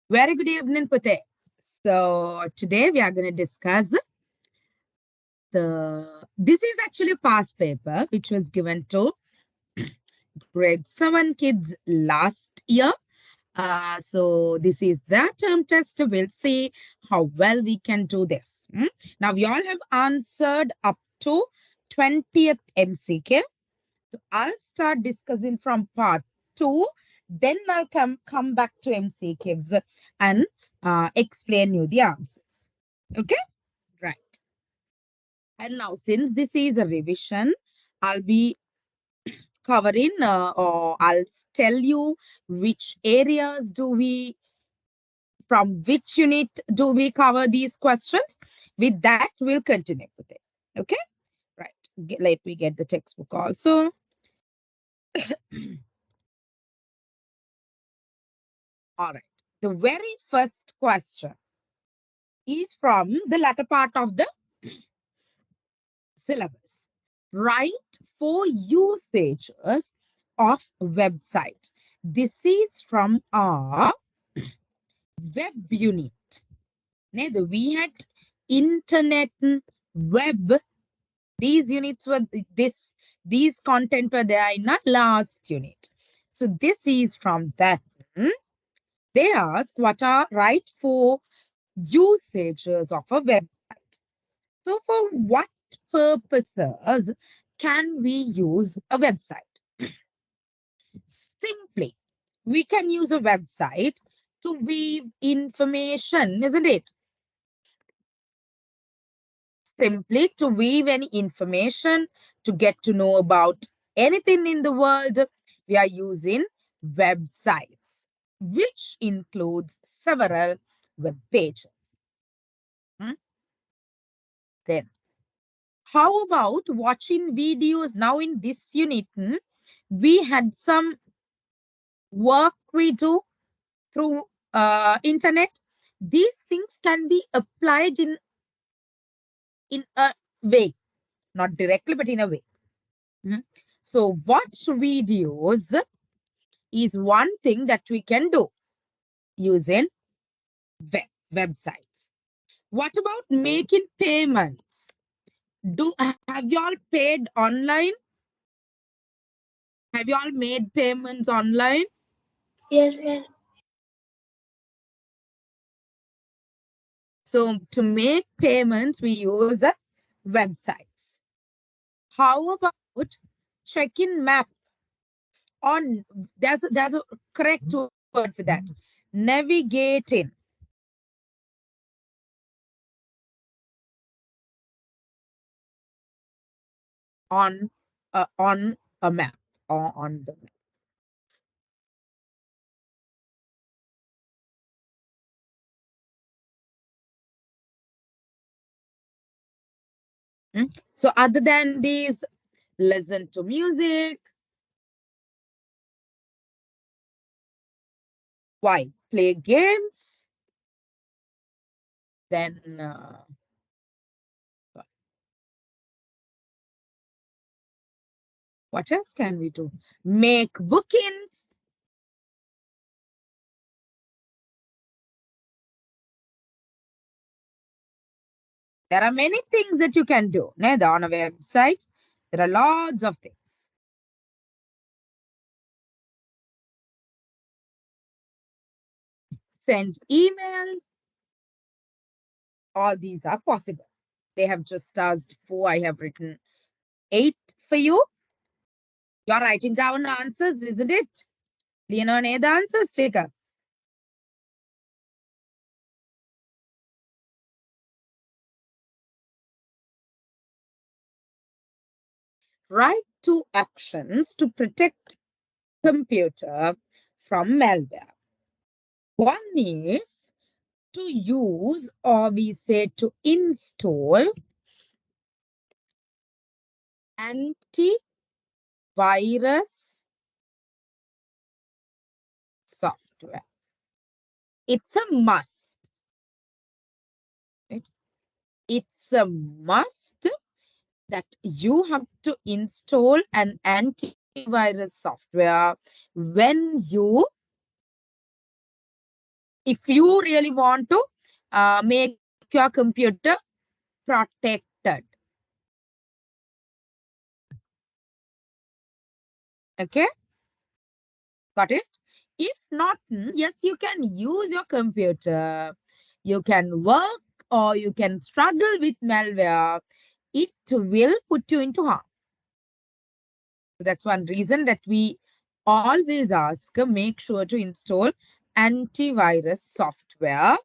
Very good evening, Pute. So today we are going to discuss this is actually a past paper which was given to grade 7 kids last year. So this is the term test. We'll see how well we can do this. Now we all have answered up to 20th MCK. So I'll start discussing from part 2. Then I'll come back to MCQs and explain you the answers. Okay, right. And now since this is a revision, I'll be covering or I'll tell you which areas do we, from which unit do we cover these questions. With that, we'll continue with it. Okay, right. Let me get the textbook also. All right. The very first question is from the latter part of the syllabus. Write 4 usages of website. This is from our web unit. We had internet and web. These units were these content were there in our last unit. So this is from that. They ask what are right 4 usages of a website. So for what purposes can we use a website? Simply, we can use a website to weave information, isn't it? Simply to weave any information, to get to know about anything in the world, we are using websites, which includes several web pages. Then, how about watching videos? Now in this unit, we had some work we do through internet. These things can be applied in a way, not directly, but in a way. So watch videos is one thing that we can do using websites. What about making payments? Have you all paid online? Have you all made payments online? Yes, ma'am. So to make payments, we use websites. How about checking map on? There's a correct word for that. Navigating. On a map or on the map. So other than these, listen to music. Why? Play games. Then what else can we do? Make bookings. There are many things that you can do. On a website, there are lots of things. Send emails. All these are possible. They have just asked 4. I have written 8 for you. You're writing down answers, isn't it? Leon, the answers, sticker. Write 2 actions to protect computer from malware. One is to use, or we say to install, antivirus software. It's a must. Right? It's a must that you have to install an antivirus software when you if you really want to make your computer protected. Okay, got it? If not, yes, you can use your computer. You can work or you can struggle with malware. It will put you into harm. So that's one reason that we always ask, make sure to install antivirus software.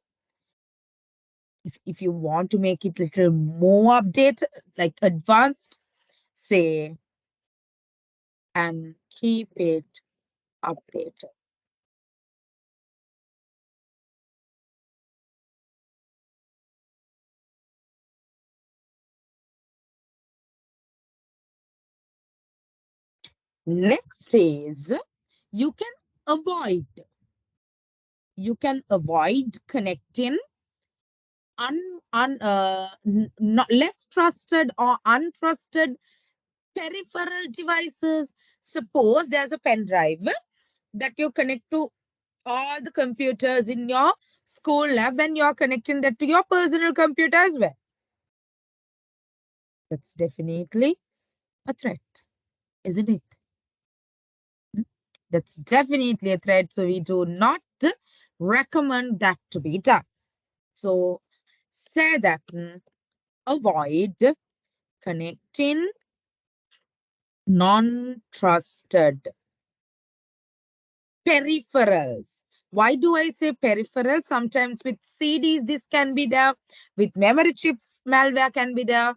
If you want to make it little more updated, like advanced, say, and keep it updated. Next is you can avoid. You can avoid connecting not less trusted or untrusted peripheral devices. Suppose there's a pen drive that you connect to all the computers in your school lab and you're connecting that to your personal computer as well. That's definitely a threat, isn't it? Hmm? That's definitely a threat. So we do not recommend that to be done. So say that avoid connecting non-trusted peripherals. Why do I say peripherals? Sometimes with CDs, this can be there. With memory chips, malware can be there.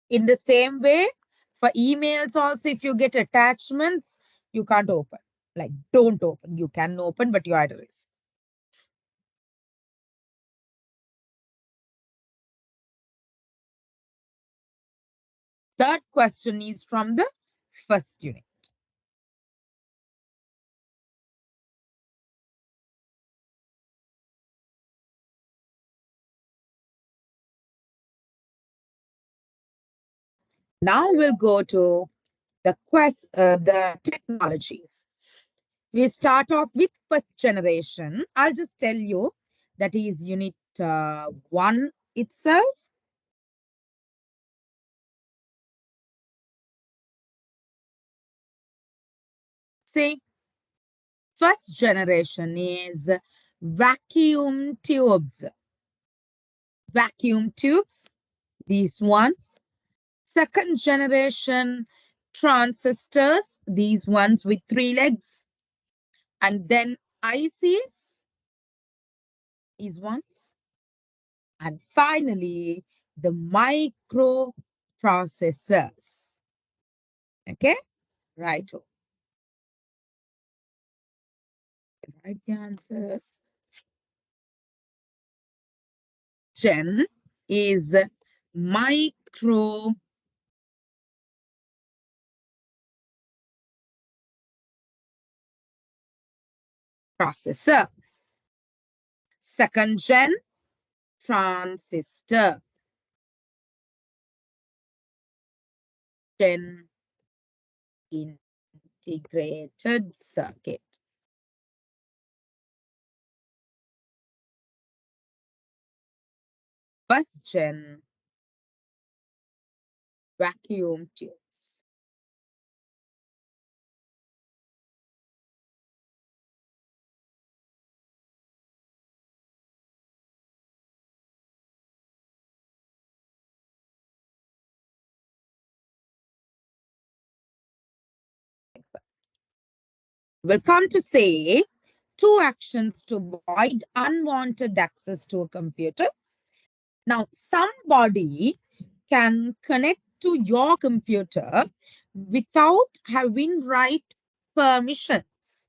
In the same way, for emails also, if you get attachments, you can't open. Like, don't open. You can open, but you're at risk. Third question is from the first unit. Now we'll go to the technologies. We start off with first generation. I'll just tell you that is unit 1 itself. See, first generation is vacuum tubes. Vacuum tubes, these ones. Second generation transistors, these ones with 3 legs. And then ICs, these ones. And finally, the microprocessors. Okay, right. Write the answers. Gen is microprocessor. Second gen, transistor. Gen, integrated circuit. First gen, vacuum tubes. Will come to say 2 actions to avoid unwanted access to a computer. Now, somebody can connect to your computer without having right permissions.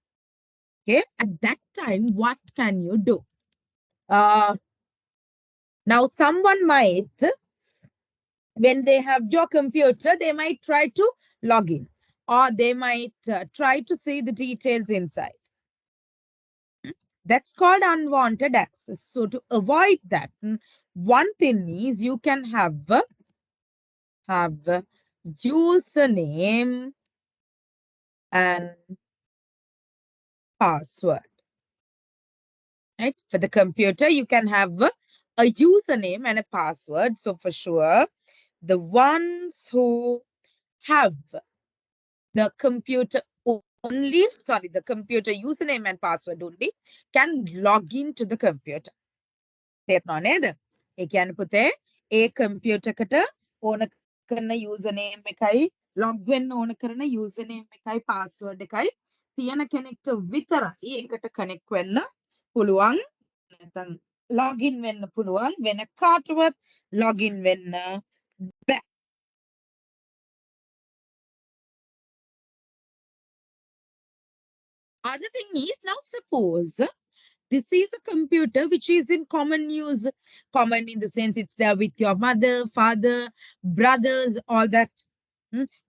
Okay, at that time, what can you do? Uh, Now, someone might, when they have your computer, they might try to log in or they might try to see the details inside. That's called unwanted access. So to avoid that, one thing is you can have username and password. Right? For the computer, you can have a username and a password. So for sure, the ones who have the computer only, sorry, the computer username and password only can log into the computer. තේරෙනව නේද? ඒ කියන්නේ පුතේ ඒ computer එකට ඕන කරන යූසර්නේම් එකයි log වෙන්න ඕන කරන යූසර්නේම් එකයි password එකයි තියෙන කෙනෙක්ට විතරයි ඒකට connect වෙන්න පුළුවන් නැත්නම් login වෙන්න පුළුවන් වෙන කාටවත් login වෙන්න බෑ. Other thing is, now suppose this is a computer which is in common use. Common in the sense it's there with your mother, father, brothers, all that.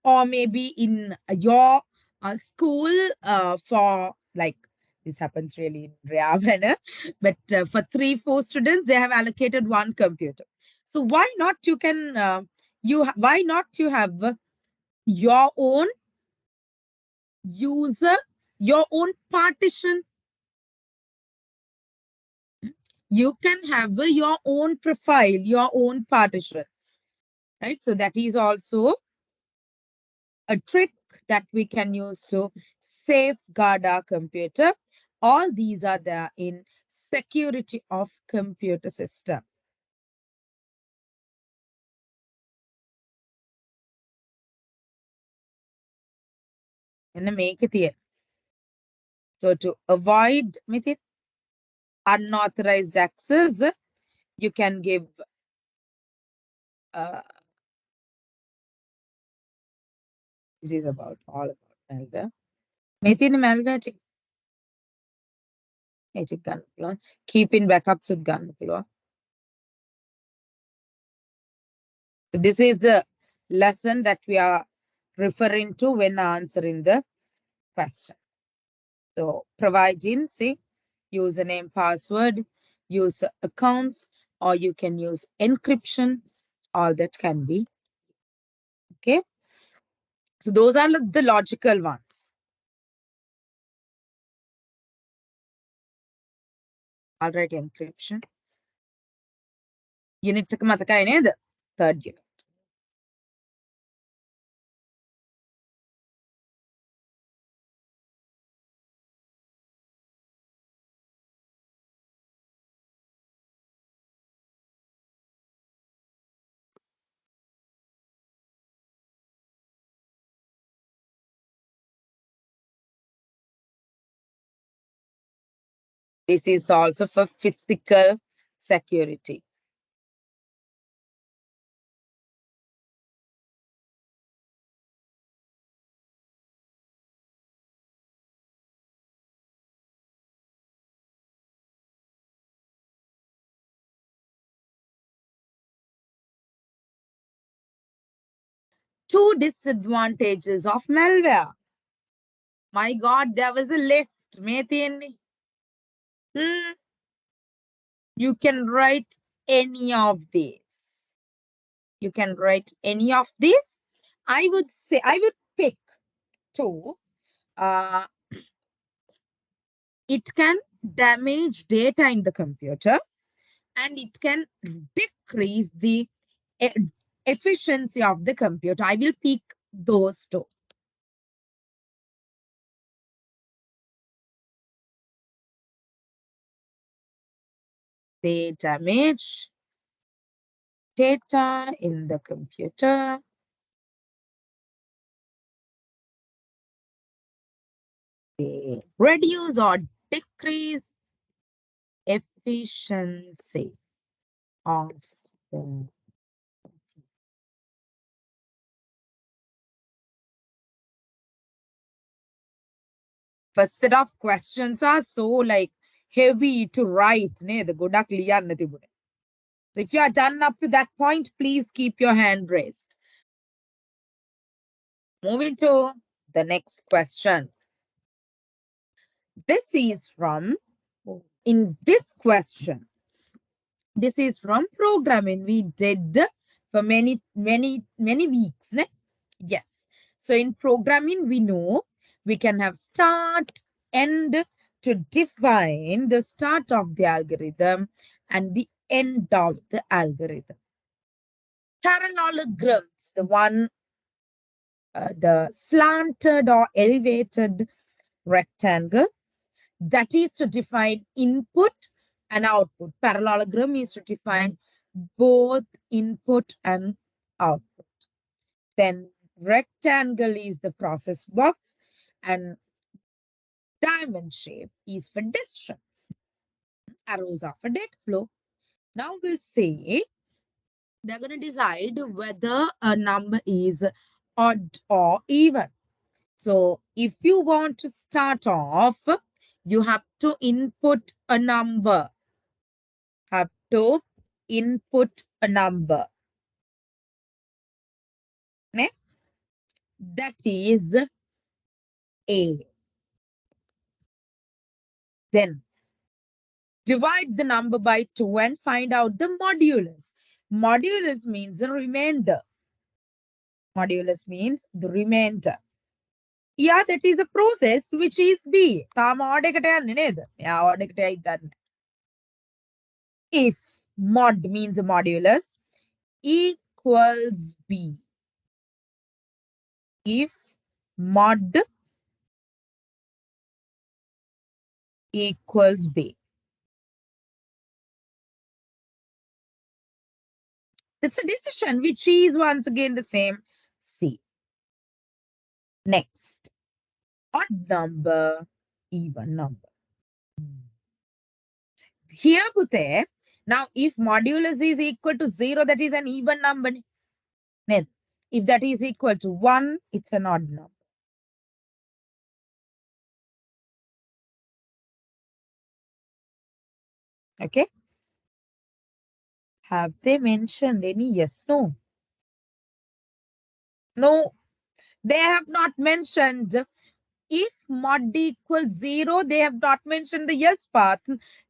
Or maybe in your school for like, this happens really in rare manner, but for 3-4 students, they have allocated one computer. So why not you can, why not you have your own user, your own partition? You can have your own profile, your own partition, right? So that is also a trick that we can use to safeguard our computer. All these are there in security of computer system. And make it here. So to avoid unauthorized access, you can give this is about all about malware. Metin malware keeping backups with gun. So this is the lesson that we are referring to when answering the question. So provide in, see, username, password, use accounts, or you can use encryption. All that can be. Okay. So those are the logical ones. All right, encryption. Unit the third unit. This is also for physical security. Two disadvantages of malware. My God, there was a list. You can write any of these. You can write any of these. I would say, I would pick two. It can damage data in the computer and it can decrease the efficiency of the computer. I will pick those two. They damage data in the computer. They reduce or decrease efficiency of the first set of questions are so like heavy to write. So if you are done up to that point, please keep your hand raised. Moving to the next question. This is from, in this question, this is from programming. We did for many weeks. Ne? Yes. So in programming, we know we can have start, end, to define the start of the algorithm and the end of the algorithm. Parallelograms, the slanted or elevated rectangle, that is to define input and output. Parallelogram is to define both input and output. Then rectangle is the process box, and diamond shape is for decisions. Arrows are for data flow. Now we'll say they're going to decide whether a number is odd or even. So if you want to start off, you have to input a number. Have to input a number. Ne? That is A. Then divide the number by 2 and find out the modulus. Modulus means the remainder. Modulus means the remainder. Yeah, that is a process which is B. If mod means modulus equals B. If mod equals B. It's a decision which is once again the same C. Next, odd number, even number. Here, Pute, now if modulus is equal to 0, that is an even number. If that is equal to 1, it's an odd number. Okay. Have they mentioned any yes, no? No, they have not mentioned. If mod equals 0, they have not mentioned the yes part,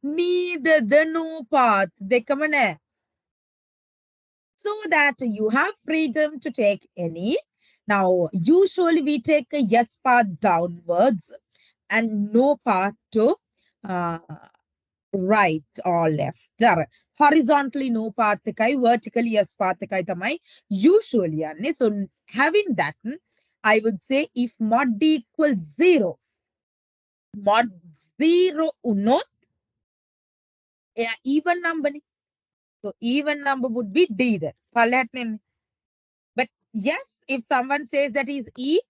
neither the no part. They come in. So that you have freedom to take any. Now, usually we take a yes part downwards and no part to uh, right or left. Horizontally no path kai, vertically yes path kai tamai usually anne. So having that, I would say if mod d equals 0, mod 0 unnot, even number. So even number would be D there. But yes, if someone says that is E,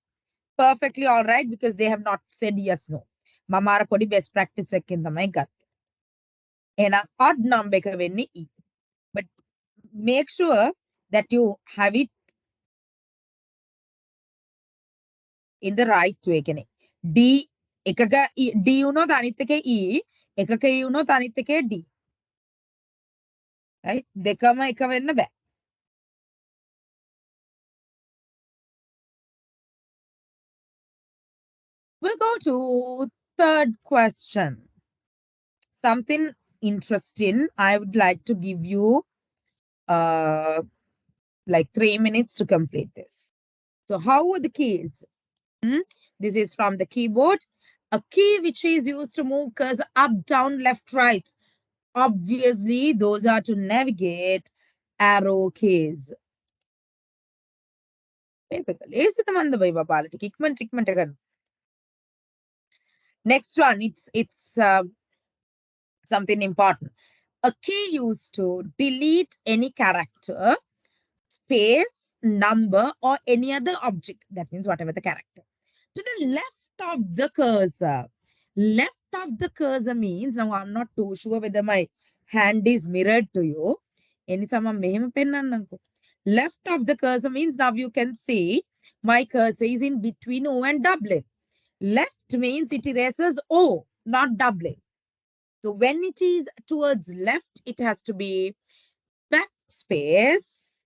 perfectly all right, because they have not said yes, no. Mamara podi best practice in the my gut. And an odd number E. But make sure that you have it in the right way. D ekaka D uno tanitake E, ekaka uno tanitake D. Right? Dekama ekavenna ba. We'll go to third question. Something interesting. I would like to give you like 3 minutes to complete this. So how are the keys? This is from the keyboard. A key which is used to move cursor up, down, left, right. Obviously, those are to navigate arrow keys. Next one, it's something important. A key used to delete any character, space, number, or any other object. That means whatever the character. To the left of the cursor. Left of the cursor means, now I'm not too sure whether my hand is mirrored to you. Left of the cursor means now you can see my cursor is in between O and W. Left means it erases O, not W. So when it is towards left, it has to be backspace,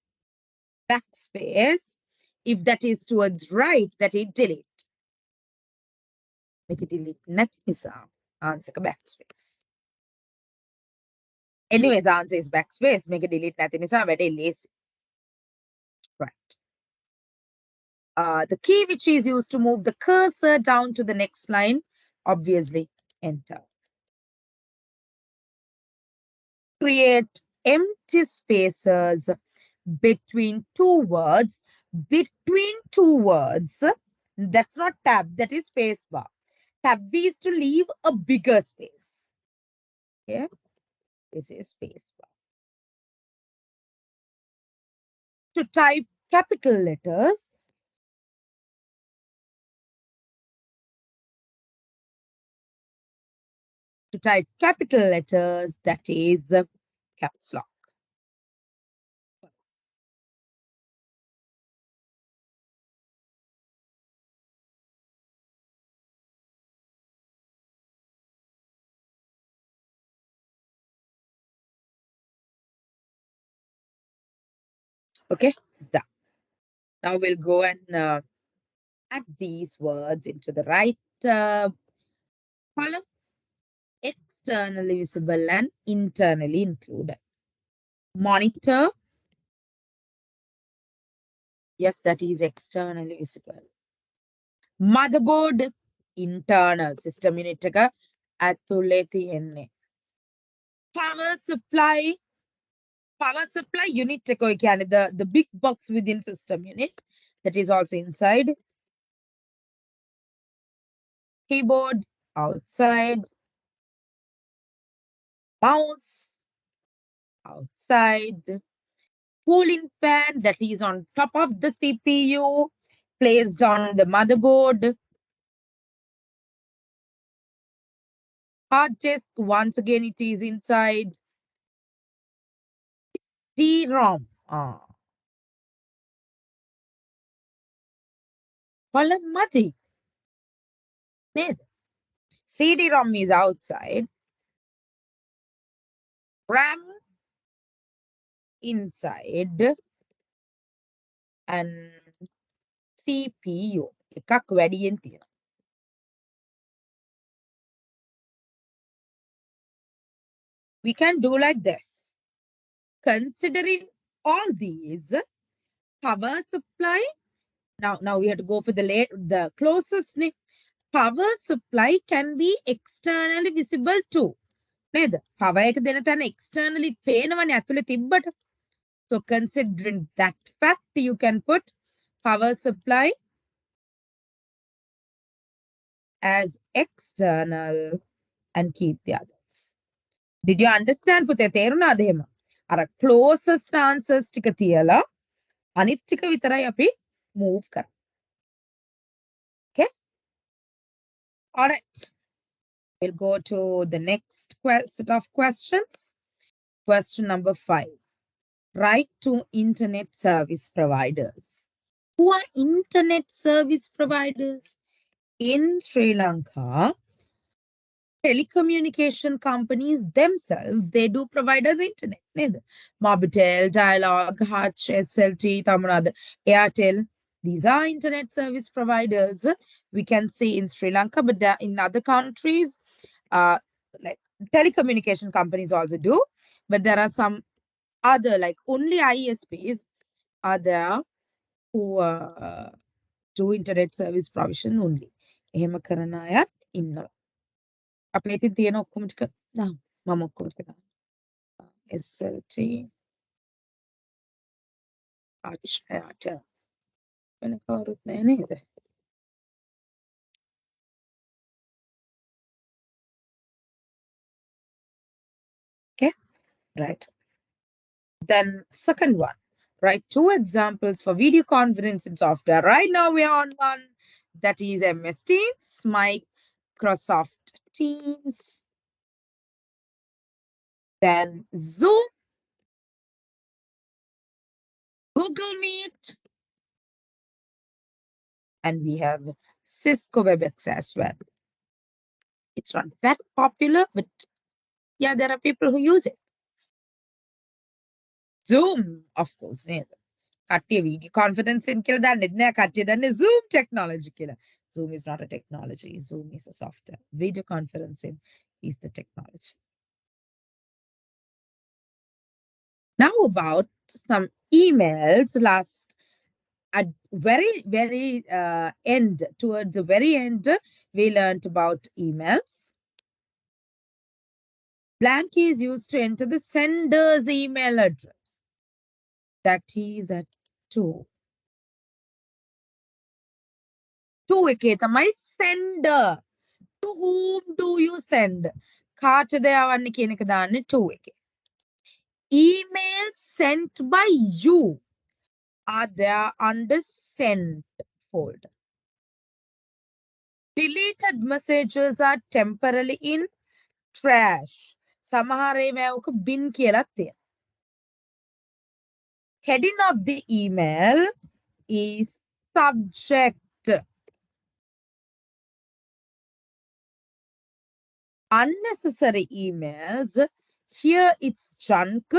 backspace. If that is towards right, that is delete. Make it delete. Nothing is answer backspace. Anyways, answer is backspace. Make it delete. Nothing is very lazy. Right. The key which is used to move the cursor down to the next line, obviously enter. Create empty spaces between two words. Between two words, that's not tab, that is space bar. Tab is to leave a bigger space. Okay, this is space bar. To type capital letters, that is caps lock. Okay, done. Now we'll go and add these words into the right column. Externally visible and internally included. Monitor, yes, that is externally visible. Motherboard, internal system unit එක ඇතුලේ තියෙන්නේ. Power supply unit එක ඔය කියන්නේ the big box within system unit that is also inside. Keyboard outside, mouse outside, cooling fan that is on top of the CPU placed on the motherboard. Hard disk, once again, it is inside. DROM. Column mati. CD-ROM is outside. RAM inside. And CPU. එකක් වැඩියෙන් තියෙනවා. We can do like this. Considering all these, power supply. Now we have to go for the closest. Power supply can be externally visible too. නේද? power එක දෙන තැන externally පේනවනේ ඇතුලේ තිබ්බට. So considering that fact, you can put power supply as external and keep the others. Did you understand? පුතේ තේරුණාද එහෙම? අර closest answers ටික තියලා අනිත් ටික විතරයි අපි move කරන්නේ. Okay? All right. We'll go to the next set of questions. Question number 5. Write to internet service providers. Who are internet service providers? In Sri Lanka, telecommunication companies themselves, they do provide us internet. Mobitel, Dialog, Hutch, SLT, Tamunad, Airtel. These are internet service providers. We can see in Sri Lanka, but in other countries, like telecommunication companies also do. But there are some other, like only ISPs are there who do internet service provision only. එහෙම කරන අයත් ඉන්නවා. අපේ ඉතින් තියෙන ඔක්කොම ටික දාමු. මම ඔක්කොම ටික දාමු. SLT ආදිශයට වෙන කවුරුත් නැහැ නේද? Okay, right. Then second one, write 2 examples for video conferencing software. Right now we are on one, that is MS Teams, Microsoft Teams, then Zoom, Google Meet, and we have Cisco WebEx as well. It's not that popular, but yeah, there are people who use it. Zoom, of course, neda. Kattiya video conferencing කියලා දන්නෙත් නෑ. කට්ටිය දන්නේ Zoom technology කියලා. Zoom is not a technology. Zoom is a software. Video conferencing is the technology. Now about some emails at very end, towards the very end, we learned about emails. Blank key is used to enter the sender's email address. That is at 2. 2 එකේ තමයි sender. To whom do you send? කාටද යවන්නේ කියන එක දාන්නේ 2 එකේ. Email sent by you are there under sent folder. Deleted messages are temporarily in trash. සමහර ඒවායක bin කියලාත් තියෙනවා. Heading of the email is subject. Unnecessary emails, here it's junk.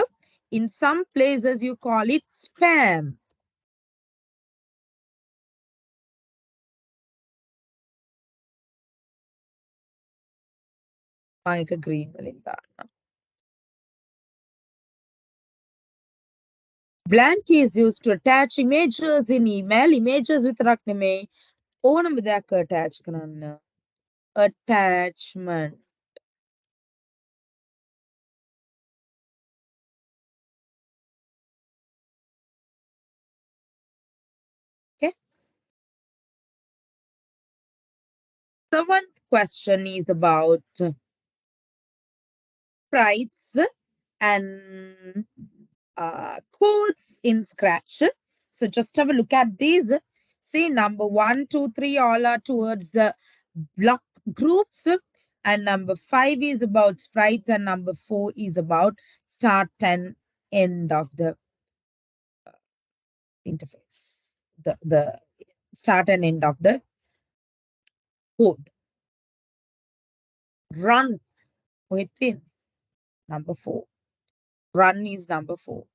In some places you call it spam. Mike green වලින් දාන්න. Blank is used to attach images in email. Images විතරක් නෙමෙයි ඕනම දෙයක් attach කරන්න. Attachment. Okay. Seventh question is about sprites and codes in Scratch. So just have a look at these. See, number 1, 2, 3, all are towards the block groups. And number 5 is about sprites, and number 4 is about start and end of the interface. The start and end of the code. Run within number 4. Run is number 4.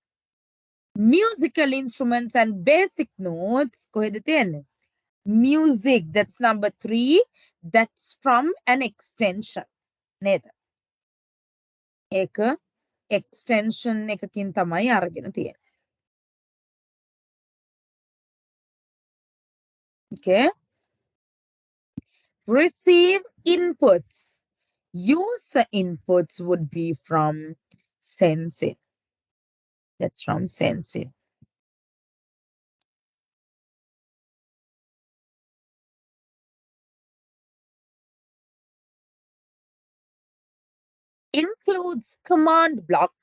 Musical instruments and basic notes. Music, that's number 3. That's from an extension. Neda. Eka extension එකකින් තමයි අරගෙන තියෙන්නේ. Okay. Receive inputs. User inputs would be from sensing. That's from sensing. Includes command block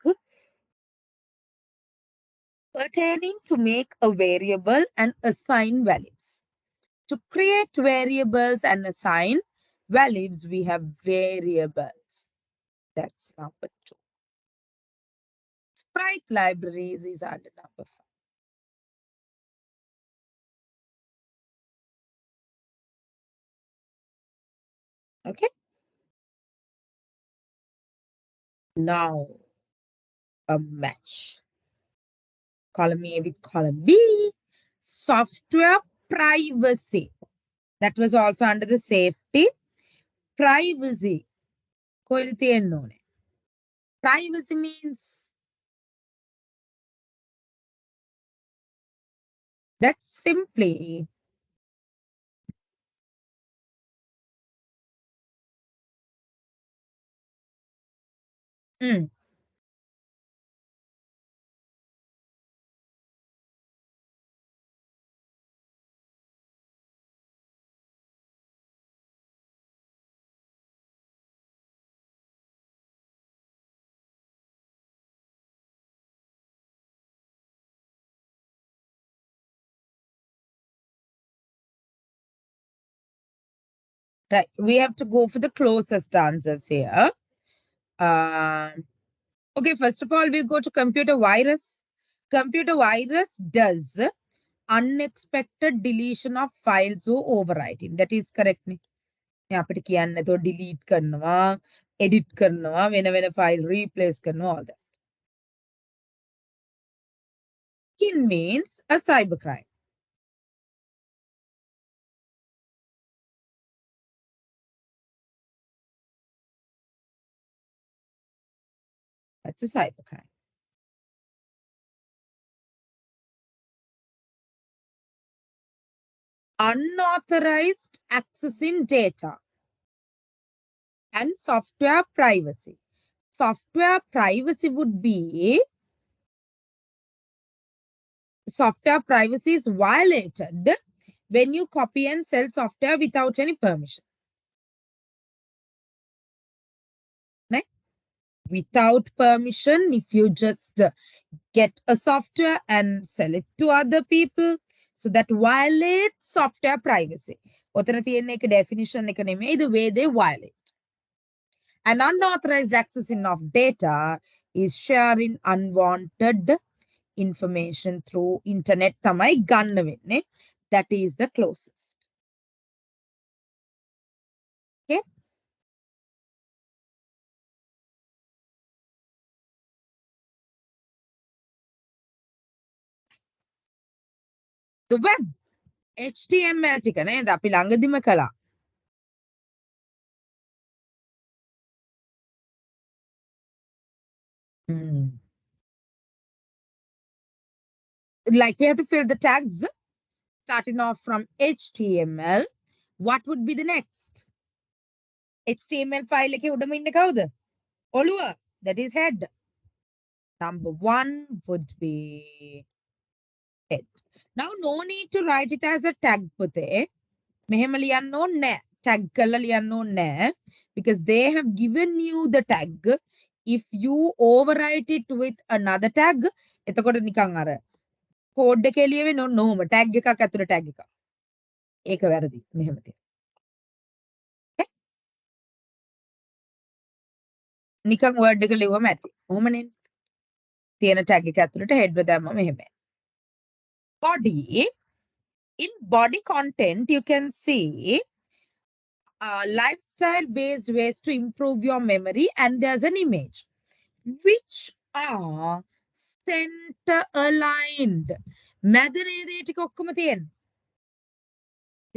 pertaining to make a variable and assign values. To create variables and assign values, we have variables. That's number 2. Sprite libraries is under number 5. Okay. Now a match. Column A with column B. Software privacy. That was also under the safety. Privacy. Privacy means that's simply right. We have to go for the closest answers here. Okay, first of all, we go to computer virus. Computer virus does unexpected deletion of files or overwriting. That is correct. අපිට කියන්න එතකොට delete කරනවා, edit කරනවා, වෙන file replace කරනවා, all that. It means a cybercrime. That's a cybercrime. Unauthorized accessing data and software privacy. software privacy would be software privacy is violated when you copy and sell software without any permission. Right? Without permission, if you just get a software and sell it to other people, so that violates software privacy. ඔතන තියෙන එක definition එක නෙමෙයි, the way they violate. An unauthorized accessing of data is sharing unwanted information through internet තමයි ගන්න වෙන්නේ. That is the closest. Okay. The web. HTML ටික නේද අපි ළඟදිම කළා. Like we have to fill the tags starting off from HTML. What would be the next? HTML file එකේ උඩම ඉන්නේ කවුද? ඔළුව. That is head. Number 1 would be head. Now no need to write it as a tag පුතේ. මෙහෙම ලියන්න ඕනේ නැහැ. Tag කරලා ලියන්න ඕනේ නැහැ. Because they have given you the tag. If you overwrite it with another tag, එතකොට නිකන් අර කෝඩ් එකේ ලියවෙන්නේ ඔන්නෝම tag එකක් ඇතුළේ tag එකක්. ඒක වැරදි. මෙහෙම තියෙනවා. නිකන් වර්ඩ් එක ලිව්වම ඇති. කොහොමනේ? තියෙන tag එක ඇතුළට head එක දැම්මම මෙහෙමයි. Body. In body content, you can see lifestyle based ways to improve your memory, and there's an image which are center aligned. They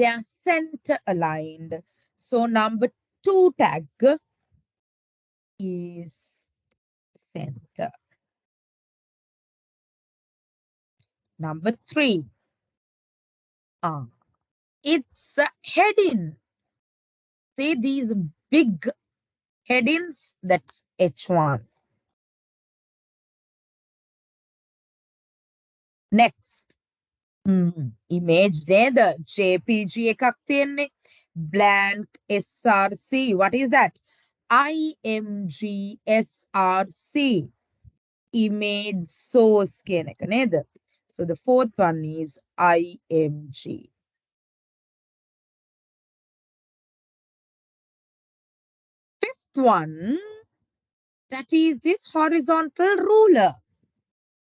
are center aligned. So number 2 tag is center. Number 3, it's a heading. See these big headings, that's H1. Next, image නේද? JPG එකක් තියෙන්නේ. Blank SRC. What is that? IMG SRC. Image source කියන එක නේද? So the 4th one is IMG. Fifth one, that is this horizontal ruler.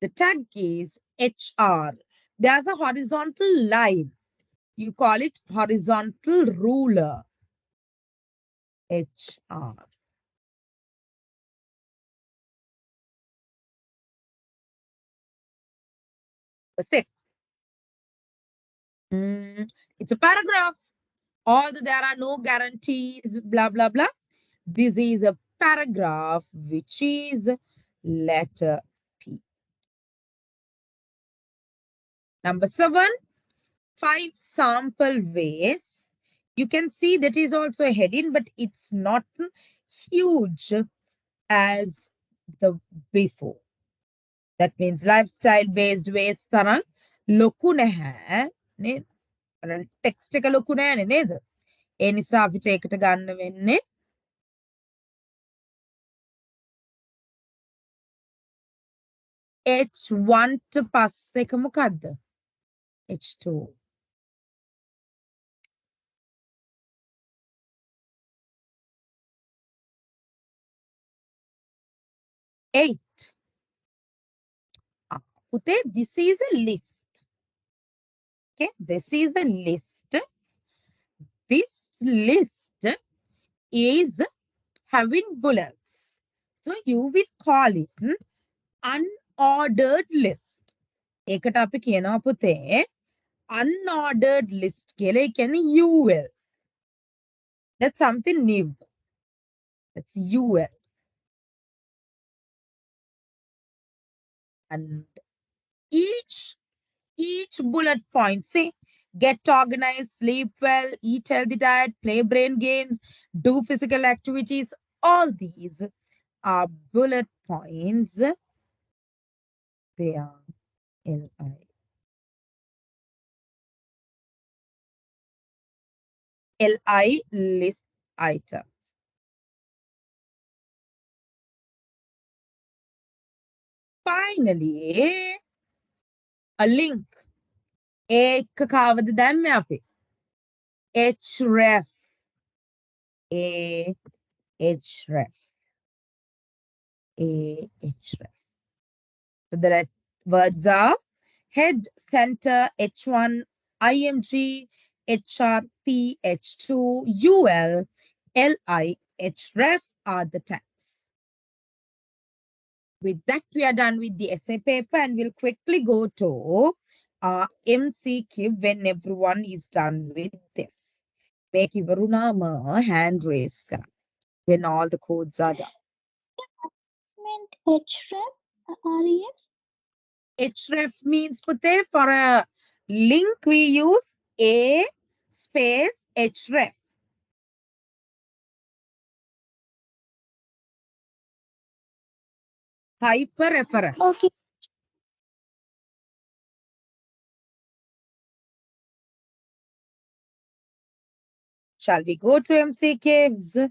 The tag is HR. There's a horizontal line. You call it horizontal ruler. HR. Six. It's a paragraph. Although there are no guarantees, blah, blah, blah. This is a paragraph, which is letter P. Number 7, 5 sample ways. You can see that is also a heading, but it's not huge as the before. That means lifestyle based ways තරම් ලොකු නැහැ නේද? අර text එක ලොකු නෑනේ නේද? ඒ නිසා අපිට ඒකට ගන්න වෙන්නේ H1 ට පස්සේ එක මොකද්ද? H2. Eight. පුතේ, this is a list. Okay, this is a list. This list is having bullets. So you will call it unordered list. ඒකට අපි කියනවා පුතේ unordered list කියලා. ඒ කියන්නේ UL. That's something new. That's UL. And each bullet point, say, get organized, sleep well, eat healthy diet, play brain games, do physical activities. All these are bullet points. They are LI. LI list items. Finally, a link. एक කවද දැම්මේ අපි href a href a href. So the words are head, center, h1, img, hrp, h2, ul, li, href are the tags. With that, we are done with the essay paper and we'll quickly go to our MCQ when everyone is done with this. Make Ivarunama hand raise when all the codes are done. href, REF? Href means pute for a link we use a space href. Hyperreference. Okay. Shall we go to MCQs?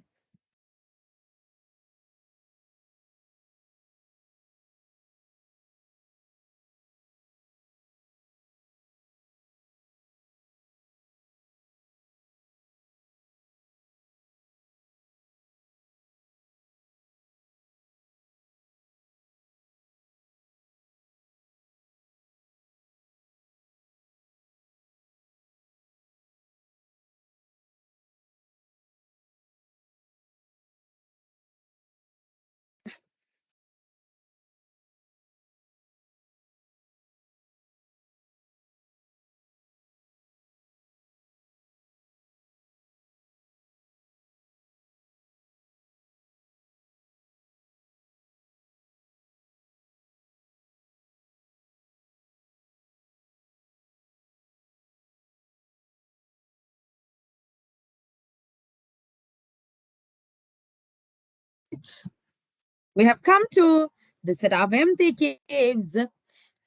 We have come to the set of MCQs.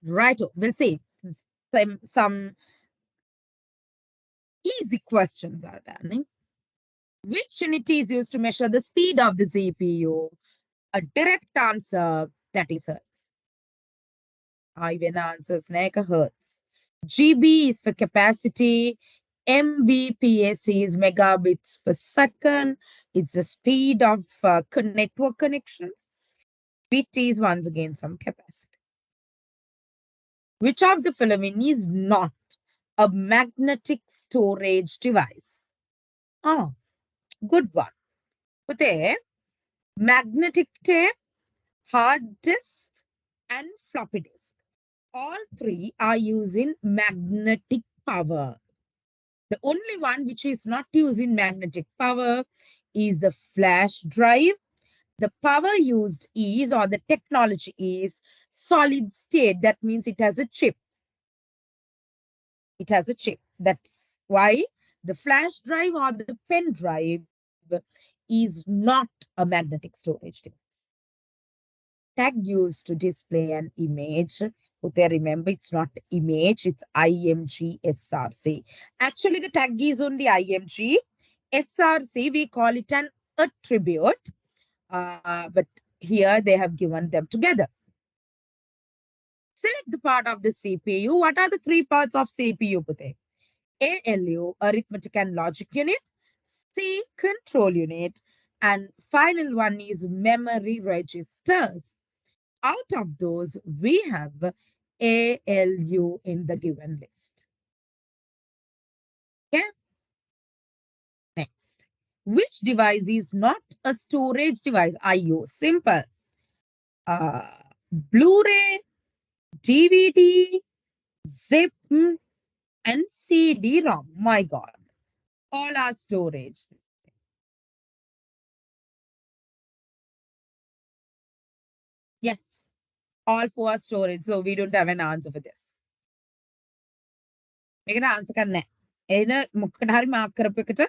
Right, we'll see some easy questions are there. Which unit is used to measure the speed of the CPU? A direct answer, that is hertz. Even answers like hertz. GB is for capacity. Mbps is megabits per second. It's the speed of network connections. Bit is once again some capacity. Which of the following is not a magnetic storage device? Oh, good one. But there, magnetic tape, hard disk, and floppy disk. All three are using magnetic power. The only one which is not using magnetic power is the flash drive. The power used is, or the technology is, solid state. That means it has a chip. It has a chip. That's why the flash drive or the pen drive is not a magnetic storage device. Tag used to display an image. They remember it's not image, it's IMG SRC. Actually, the tag is only IMG. SRC, we call it an attribute. But here they have given them together. Select the part of the CPU. What are the three parts of CPU, Pute? ALU, arithmetic and logic unit. C, control unit. And final one is memory registers. Out of those, we have ALU in the given list. Okay. Next. Which device is not a storage device? IO. Simple. Blu-ray, DVD, zip, and CD-ROM. My God. All are storage. Yes. All four are storage. So we don't have an answer for this. මේකට answer කරන්න නැහැ. එන මොකකට හරි mark කරපු එකට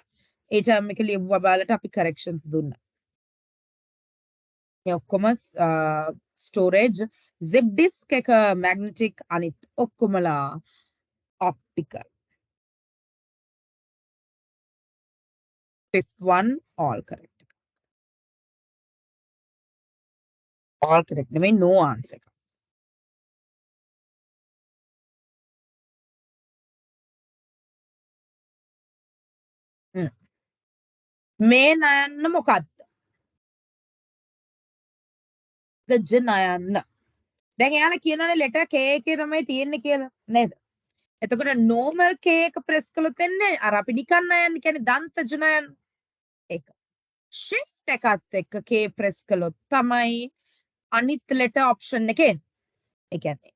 ඒ term එක ලියපුවා බලලා අපි corrections දුන්නා. ඔක්කොම storage zip disk එක magnetic අනිත් ඔක්කොමලා optical. Fifth one all correct. All correct. I mean no answer. මේ නයන්න මොකක්ද? ද ජ නයන්න. දැන් එයාලා කියනවනේ letter K එකේ තමයි තියෙන්නේ කියලා නේද? එතකොට normal K එක press කළොත් එන්නේ අර අපි නිකන් නයන්න කියන්නේ දන්ත ජ නයන්න. ඒක. shift එකත් එක්ක K press කළොත් තමයි අනිත් letter option එකේ එන්නේ. ඒ කියන්නේ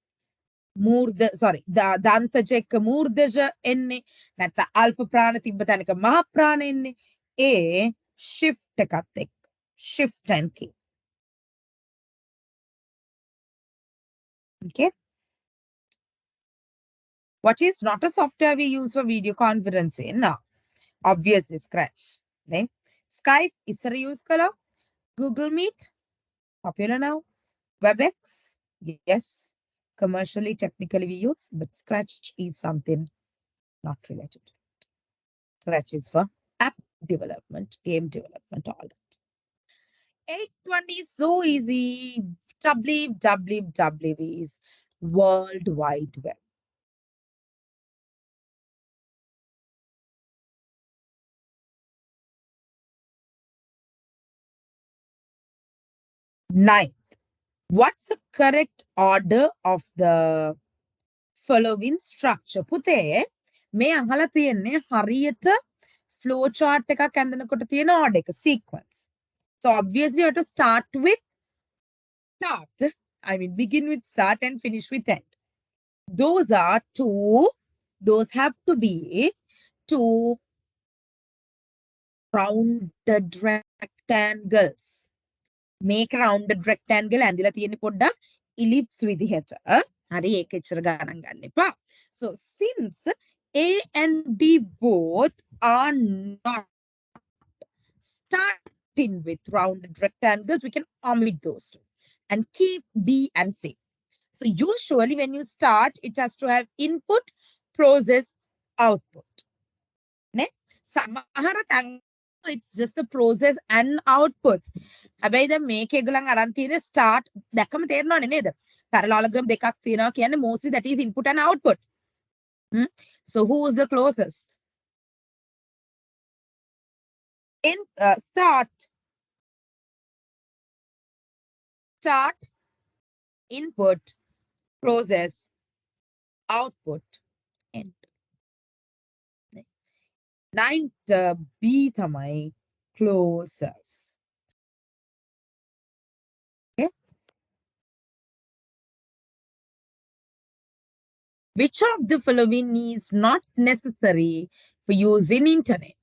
දන්තජ එක්ක මූර්ධජ එන්නේ නැත්නම් අල්ප ප්‍රාණ තිබ්බ තැනක මහ ප්‍රාණ එන්නේ. ඒ shift එකත් එක්ක. shift and key. Okay. What is not a software we use for video conferencing? No. Obviously, Scratch. Right? Skype is a use color. Google Meet, popular now. WebEx, yes. Commercially, technically we use, but Scratch is something not related. Scratch is for app development, game development, all that. 820 is so easy. www is World Wide Web. Ninth, what's the correct order of the following structure? පුතේ මේ අහලා තියෙන්නේ හරියට flow chart එකක් ඇඳනකොට තියෙන order එක sequence. So obviously you have to start with start. I mean begin with start and finish with end. Those are two. Those have to be two rounded rectangles. Make rounded rectangle ඇඳලා තියෙන්නේ පොඩ්ඩක් ellipse විදිහට. හරි ඒක එච්චර ගණන් ගන්න එපා. So since A and B both are not starting with rounded rectangles, we can omit those two and keep B and C. So usually when you start, it has to have input, process, output. Ne? සමහර තැන් it's just the process and outputs. හැබැයි දැන් මේක ඒගොල්ලන් අරන් තියෙන start දැක්කම තේරෙනවනේ නේද? parallelogram දෙකක් තියෙනවා කියන්නේ mostly that is input and output. So who is the closest? In start, input, process, output, end. Ninth B තමයි closest. Okay. Which of the following is not necessary for using internet?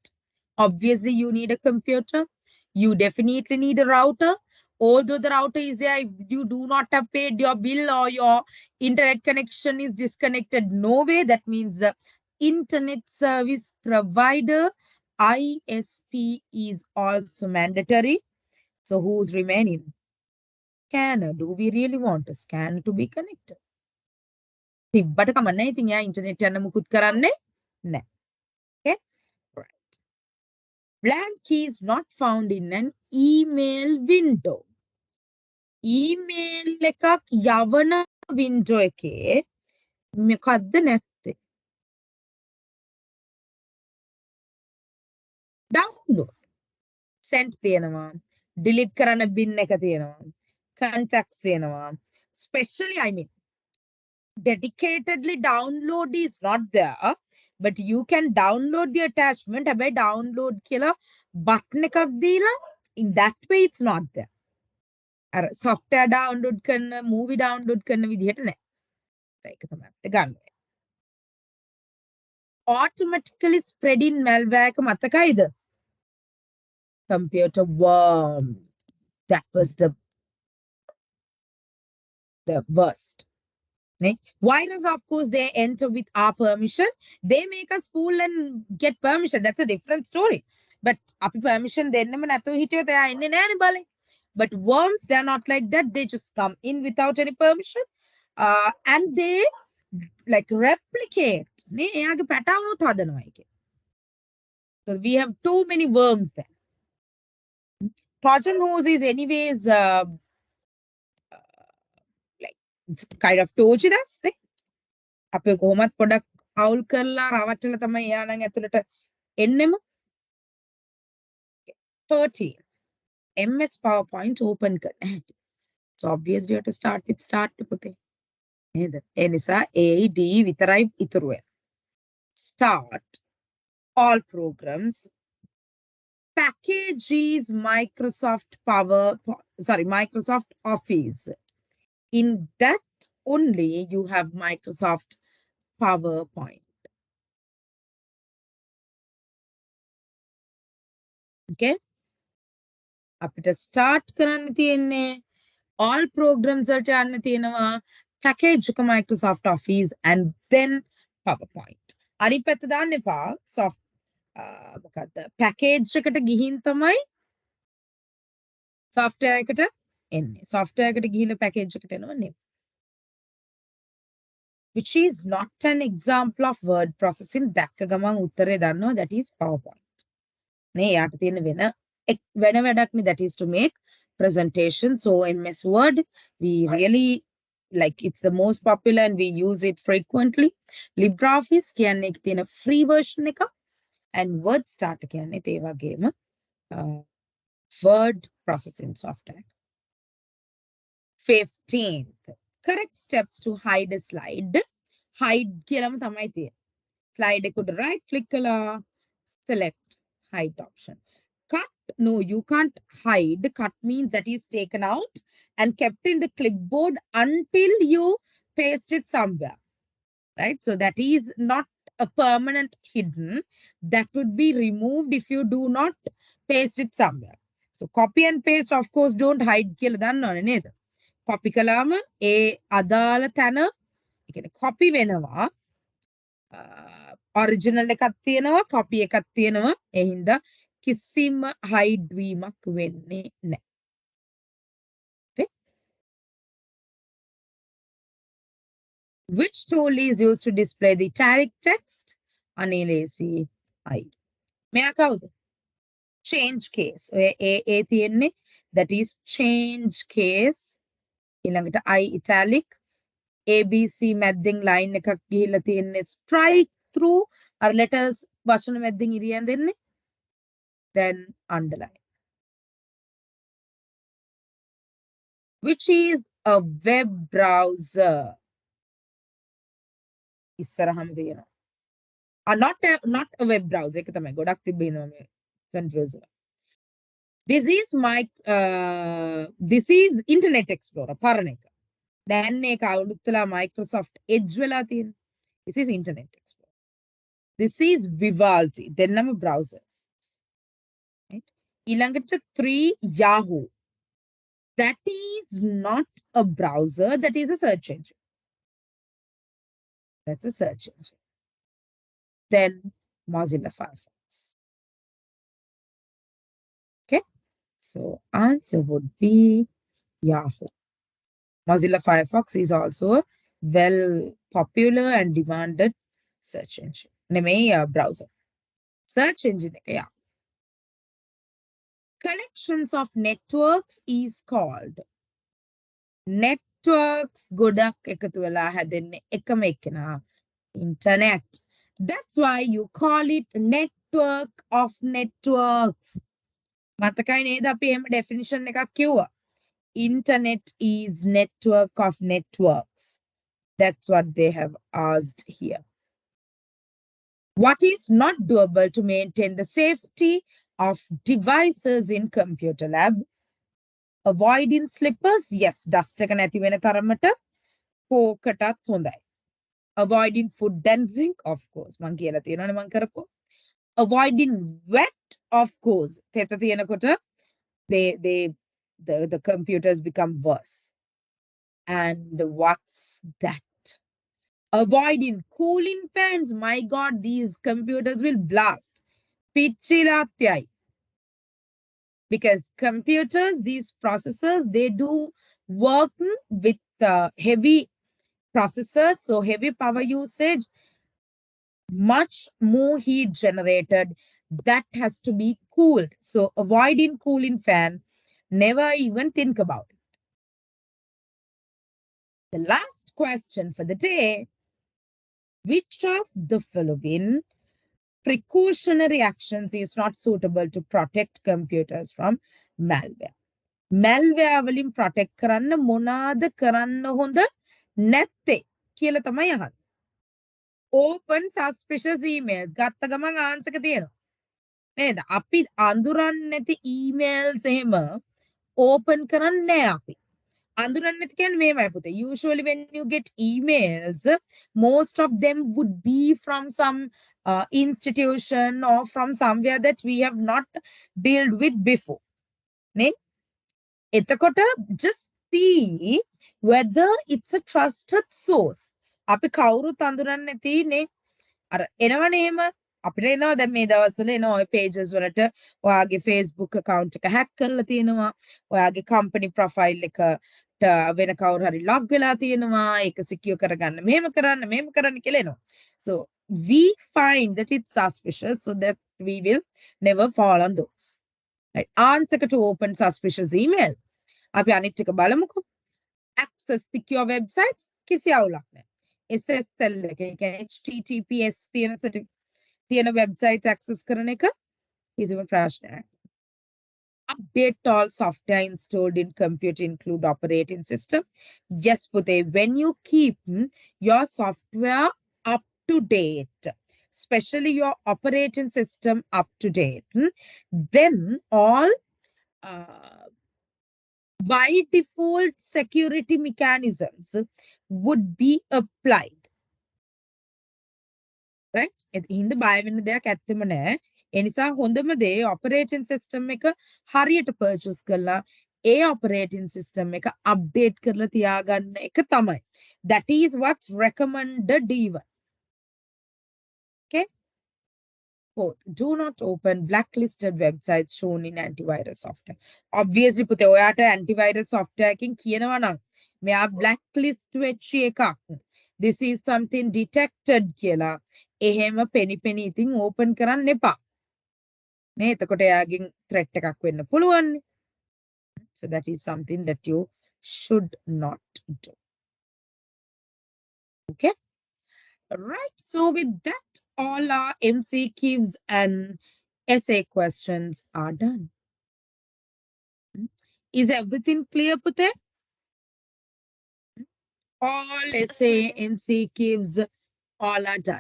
Obviously, you need a computer. You definitely need a router. Although the router is there, if you do not have paid your bill or your internet connection is disconnected, no way. That means the internet service provider, ISP, is also mandatory. So who's remaining? Scanner. Do we really want a scanner to be connected? තිබ්බට කමන්නේ ඉතින් යා internet යන්න මුකුත් කරන්නේ නැහැ. Okay? Right. Blank key is not found in an email window. email එකක් යවන window එකේ මොකද්ද නැත්තේ? download. send තියෙනවා. delete කරන්න bin එක තියෙනවා. contacts තියෙනවා. Especially I mean dedicatedly download is not there, but you can download the attachment. හැබැයි download කියලා button එකක් දීලා in that way it's not there. අර software download කරන movie download කරන විදිහට නෑ. ඒක තමයි අපිට ගන්න. automatically spreading malware එක මතකයිද? computer worm. That was the worst. Virus, of course, they enter with our permission. They make us fool and get permission. That's a different story. But අපි permission දෙන්නෙම නැතුව හිටියොත් එයා එන්නේ නෑනේ බලේ. But worms, they're not like that. They just come in without any permission. And they like replicate. So we have too many worms there. Trojan horse is anyways like it's kind of torturous. අපි කොහොමත් පොඩක් අවුල් කරලා රවට්ටලා තමයි එයා නම් ඇතුළට එන්නෙම. 13. MS PowerPoint open කරන්න හැටි. So obviously you have to start with start පුතේ. නේද? ඒ නිසා A, D විතරයි ඉතුරු වෙන්නේ. Start all programs. Package is Microsoft Office. In that only you have Microsoft PowerPoint. Okay? අපිට start කරන්න තියෙන්නේ all programs වලට යන්න තියෙනවා package එක Microsoft Office and then PowerPoint. අනිත් පැත්ත දාන්න එපා. මොකද්ද? package එකට ගිහින් තමයි software එකට එන්නේ. software එකට ගිහිල්ලා package එකට එනවා නෙමෙයි. Which is not an example of word processing. දැක්ක ගමන් උත්තරේ දන්නවා that is PowerPoint. නේ යාට තියෙන වෙන වැඩක් නේ that is to make presentation. So MS Word, we really like it's the most popular and we use it frequently. LibreOffice කියන්නේ එක තියෙන free version එක and Word Starter කියන්නේ ඒ වගේම word processing software. 15th, correct steps to hide a slide. Hide කියලාම තමයි තියෙන්නේ. Slide එකට right click කළා, select hide option. Cut, no, you can't hide. Cut means that is taken out and kept in the clipboard until you paste it somewhere, right? So that is not a permanent hidden. That would be removed if you do not paste it somewhere. So copy and paste, of course, don't hide. Copy කළාම ඒ අදාළ තැන ඒ කියන්නේ copy වෙනවා. Original එකක් තියෙනවා, copy එකක් තියෙනවා. ඒ හින්දා කිසිම hide වීමක් වෙන්නේ නැහැ. Okay? Which tool is used to display the italic text? Anil ACI. මෙයා කවුද? Change case. ඒ තියෙන්නේ that is change case. ඊළඟට I italic. ABC මැද්දෙන් line එකක් ගිහිල්ලා තියෙන්නේ strike through අර letters වචන මැද්දෙන් ඉරියන් දෙන්නේ. Then underline. Which is a web browser? ඉස්සරහම තියෙනවා. Not a web browser. ඒක තමයි ගොඩක් තිබ්බ හින්දා මම confuse වුණා. This is Internet Explorer පරණ එක. දැන් ඒක අවුරුද්දලා Microsoft Edge වෙලා තියෙනවා. This is Internet Explorer. This is Vivaldi. දෙන්නම browsers. Right? ඊළඟට 3 Yahoo. That is not a browser, that is a search engine. That's a search engine. Then Mozilla Firefox. Okay, so answer would be Yahoo. Mozilla Firefox is also a well popular and demanded search engine. Browser. Search engine, yeah. Collections of networks is called networks ගොඩක් එකතු වෙලා හැදෙන්නේ එකම එකනා internet. That's why you call it network of networks. මතකයි නේද අපි එහෙම definition එකක් කිව්වා. Internet is network of networks. That's what they have asked here. What is not doable to maintain the safety of devices in computer lab? Avoiding slippers, yes, dust එක නැති වෙන තරමට කෝකටත් හොඳයි. Avoiding food and drink, of course. මං කියලා තියෙනවනේ මං කරපුවා. Avoiding wet, of course. තෙත තියෙනකොට the computers become worse. And what's that? Avoiding cooling fans. My God, these computers will blast. පිච්චිලාත්‍යයි. because computers, these processors, they do work with heavy processors, so heavy power usage, much more heat generated, that has to be cooled. So avoiding cooling fan, never even think about it. The last question for the day: which of the following precautionary actions is not suitable to protect computers from malware? Malware වලින් protect කරන්න මොනවාද කරන්න හොඳ නැත්තේ කියලා තමයි අහන්නේ. Open suspicious emails ගත්ත ගමන් ආන්සර් එක තියෙනවා. නේද? අපි අඳුරන්නේ නැති emails එහෙම open කරන්නේ නැහැ අපි. අඳුරන්නේ නැති කියන්නේ මේවයි පුතේ. Usually when you get emails, most of them would be from some institution or from somewhere that we have not dealt with before. නේ? එතකොට just see whether it's a trusted source. අපි කවුරුත් අඳුරන්නේ නැති නේ. අර එනවනේ එහෙම අපිට එනවා දැන් මේ දවස්වල එනවා ඔය pages වලට ඔයාගේ Facebook account එක hack කරලා තියෙනවා. ඔයාගේ company profile එකට වෙන කවුරු හරි log වෙලා තියෙනවා. ඒක secure කරගන්න මෙහෙම කරන්න කියලා එනවා. So we find that it's suspicious, so that we will never fall on those. Right. Answer to open suspicious email. අපි අනිත් එක බලමුකෝ. Access secure websites කිසි අවුලක් නැහැ. SSL එක, ඒ කියන්නේ HTTPS තියෙන websites access කරන එක කිසිම ප්‍රශ්නයක් නැහැ. Update all software installed in computer include operating system. Yes, Pute, when you keep your software up to date, especially your operating system up to date, then all uh, by default security mechanisms would be applied. Right? හින්ද බය වෙන්න දෙයක් ඇත්තෙම නැහැ. ඒ නිසා හොඳම දේ operating system එක හරියට purchase කරලා ඒ operating system එක update කරලා තියාගන්න එක තමයි. That is what's recommended even. Okay? Fourth, do not open blacklisted websites shown in antivirus software. Obviously, පුතේ ඔයාට antivirus software එකකින් කියනවා නම් මෙයා blacklist වෙච්ච එකක්. This is something detected කියලා. එහෙම පෙනි පෙනි ඉතින් open කරන්න එපා. නේ එතකොට එයාගෙන් threat එකක් වෙන්න පුළුවන්. So that is something that you should not do. Okay? Right. So with that, all our MCQs and essay questions are done. Is everything clear, Pute? All essay, MCQs, all are done.